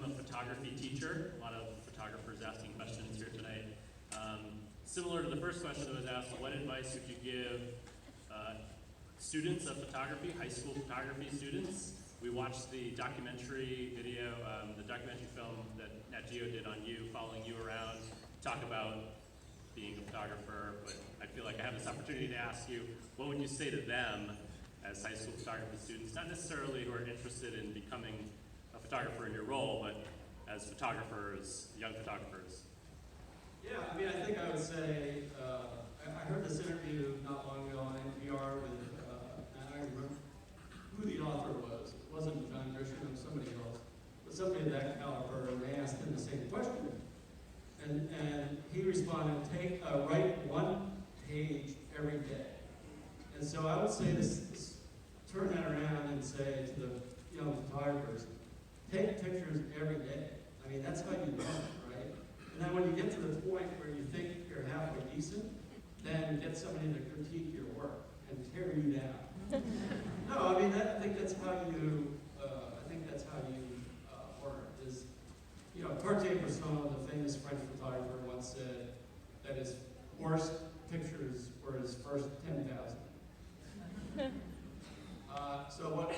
I'm a photography teacher. A lot of photographers asking questions here tonight. Similar to the first question that was asked, what advice would you give students of photography, high school photography students? We watched the documentary video, the documentary film that Nat Geo did on you, following you around, talk about being a photographer, but I feel like I have this opportunity to ask you, what would you say to them as high school photography students, not necessarily who are interested in becoming a photographer in your role, but as photographers, young photographers? Yeah, I mean, I think I would say, I heard this interview not long ago on NPR with, and I remember who the author was. It wasn't John Grisham, it was somebody else, but somebody of that caliber, and they asked him the same question. And he responded, write one page every day. And so I would say turn that around and say to the young photographers, take pictures every day. I mean, that's how you learn, right? And then when you get to the point where you think you're halfway decent, then get somebody to critique your work and tear you down. No, I mean, I think that's how you learn. Is, you know, Cartier-Bresson, the famous French photographer, once said that his worst pictures were his first 10,000. So what